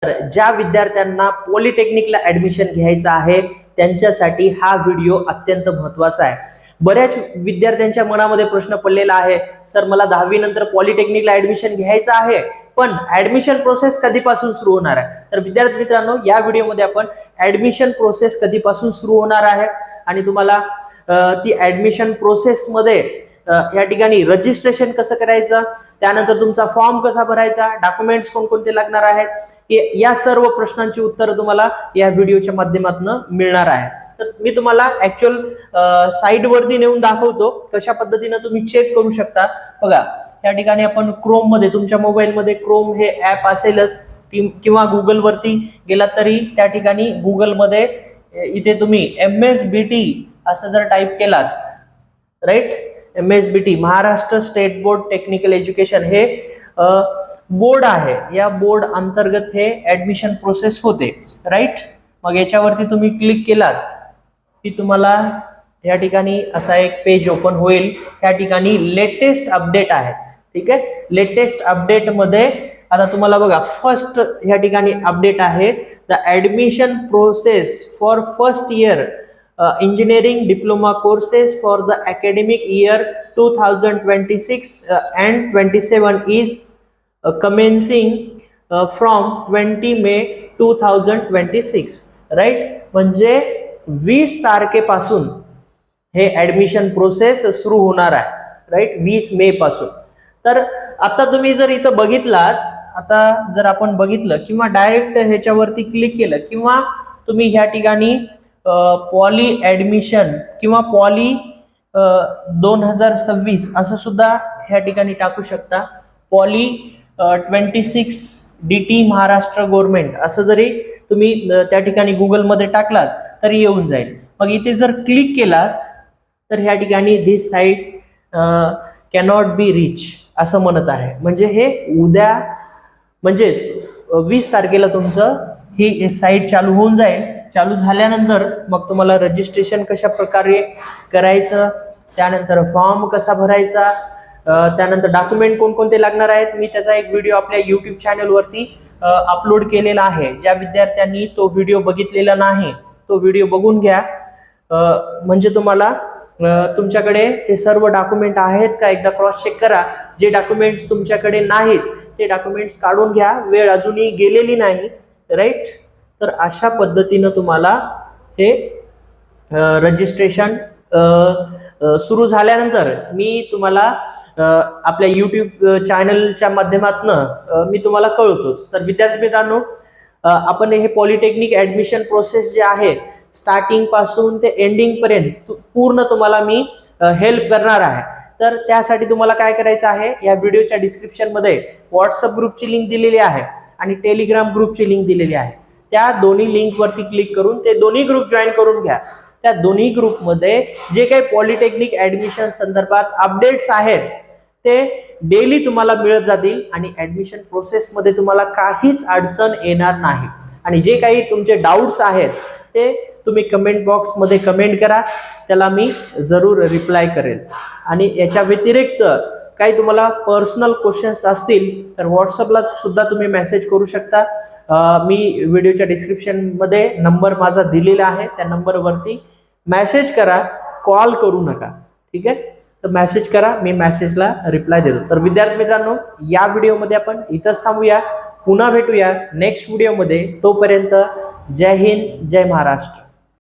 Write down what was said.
तर ज्या विद्यार्थ्यांना पॉलिटेक्निकला ऍडमिशन घ्यायचं आहे त्यांच्यासाठी हा व्हिडिओ अत्यंत महत्त्वाचा आहे। बऱ्याच विद्यार्थ्यांच्या मनामध्ये प्रश्न पडलेला आहे, सर मला 10वी नंतर पॉलिटेक्निकला ऍडमिशन घ्यायचं आहे, पण ऍडमिशन प्रोसेस कधीपासून सुरू होणार आहे? तर विद्यार्थी मित्रांनो, या व्हिडिओमध्ये आपण ऍडमिशन प्रोसेस कधीपासून सुरू होणार आहे आणि तुम्हाला ती ऍडमिशन प्रोसेस मध्ये या ठिकाणी रजिस्ट्रेशन कसं करायचं, त्यानंतर तुमचा फॉर्म कसा भरायचा, डॉक्युमेंट्स कोणकोणते लागणार आहेत, या सर्व प्रश्नांची उत्तर तुम्हाला या व्हिडिओच्या माध्यमातून मिळणार आहे। तर मी तुम्हाला ऍक्च्युअल साइट वरती नेऊन दाखवतो कशा पद्धतीने तुम्ही चेक करू शकता। बघा, या ठिकाणी आपण क्रोम मध्ये, तुमच्या मोबाईल मध्ये क्रोम हे ऍप असेलच किंवा गुगल वरती गेला तरी त्या ठिकाणी गुगल मध्ये इथे तुम्ही MSBT असं जर टाइप केलात, right, MSBT Maharashtra state board technical education हे बोर्ड आहे, या बोर्ड अंतर्गत हे ऍडमिशन प्रोसेस होते, राईट। मग याच्यावरती तुम्ही क्लिक केलात की तुम्हाला या ठिकाणी असा एक पेज ओपन होईल। या ठिकाणी लेटेस्ट अपडेट आहे, ठीक आहे। लेटेस्ट अपडेट मध्ये आता तुम्हाला बघा, फर्स्ट या ठिकाणी अपडेट आहे, the admission process for first year engineering diploma courses for the academic year 2026 and 27 is commencing from 20 May 2026, right. म्हणजे 20 तारखेपासून हे ऍडमिशन प्रोसेस सुरू होणार आहे, राईट, 20 मे पासून। तर आता तुम्ही जर इथं बघितलात, आता जर आपण बघितलं किंवा डायरेक्ट ह्याच्यावरती क्लिक केलं किंवा तुम्ही ह्या ठिकाणी पॉली ऍडमिशन किंवा पॉली 2026 असं सुद्धा ह्या ठिकाणी टाकू शकता। पॉली 26 DT महाराष्ट्र गव्हर्नमेंट असं जरी तुम्ही त्या ठिकाणी गुगल मध्ये टाकलात तरी येऊन जाईल। मग इथे जर क्लिक केलात तर ह्या ठिकाणी दिस साइट कॅनॉट बी रीच असं म्हणत आहे, म्हणजे हे उद्या म्हणजेच 20 तारखेला तुमचं ही साइट चालू होऊन जाईल। चालू झाल्यानंतर मग तुम्हाला रजिस्ट्रेशन कशा प्रकारे करायचं, त्यानंतर फॉर्म कसा भरायचा, त्यानंतर डॉक्युमेंट कोणकोणते लागणार आहेत, मी त्याचा एक व्हिडिओ आपल्या YouTube चॅनल वरती अपलोड केलेला आहे। ज्या विद्यार्थ्यांनी तो व्हिडिओ बघितलेला नाही तो व्हिडिओ बघून घ्या, म्हणजे तुम्हाला तुमच्याकडे ते सर्व डॉक्युमेंट आहेत का एकदा क्रॉस चेक करा। जे डॉक्युमेंट्स तुमच्याकडे नाहीत ते डॉक्युमेंट्स काढून घ्या, वेळ अजूनही गेलेली नाही, राईट। तर अशा पद्धतीनं तुम्हाला हे रजिस्ट्रेशन सुरू झाल्यानंतर मी तुम्हाला आपल्या YouTube चॅनलच्या माध्यमातून मी तुम्हाला कळवतोच। तर विद्यार्थी मित्रांनो, आपण हे पॉलिटेक्निक ऍडमिशन प्रोसेस जे आहे स्टार्टिंग पासून ते एंडिंग पर्यंत पूर्ण तुम्हाला मी हेल्प करणार आहे। तर त्यासाठी तुम्हाला काय करायचं आहे, या व्हिडिओच्या डिस्क्रिप्शन मध्ये व्हॉट्सअप ग्रुपची लिंक दिलेली आहे आणि टेलिग्राम ग्रुपची लिंक दिलेली आहे। त्या दोन्ही लिंक वरती क्लिक करून ते दोन्ही ग्रुप जॉईन करून घ्या। त्या दोन्ही ग्रुपमध्ये जे काही पॉलिटेक्निक ऍडमिशन संदर्भात अपडेट्स आहेत ते डेली तुम्हाला मिळत जातील आणि ऍडमिशन प्रोसेस मध्ये तुम्हाला काहीच अडचण येणार नाही। आणि जे काही तुमचे डाउट्स आहेत ते तुम्ही कमेंट बॉक्स मध्ये कमेंट करा, त्याला मी जरूर रिप्लाय करेल। आणि याच्या व्यतिरिक्त काही तुम्हाला पर्सनल क्वेश्चन्स असतील तर व्हॉट्सअपला सुद्धा तुम्ही मेसेज करू शकता। मी व्हिडिओच्या डिस्क्रिप्शन मध्ये नंबर माझा दिलेला आहे, त्या नंबरवरती मेसेज करा, कॉल करू नका, ठीक आहे। तर मेसेज करा, मी मेसेजला रिप्लाय देतो। तर विद्यार्थी मित्रांनो, या व्हिडिओमध्ये आपण इथंच थांबूया, पुन्हा भेटूया नेक्स्ट व्हिडिओमध्ये। तोपर्यंत जय हिंद, जय महाराष्ट्र।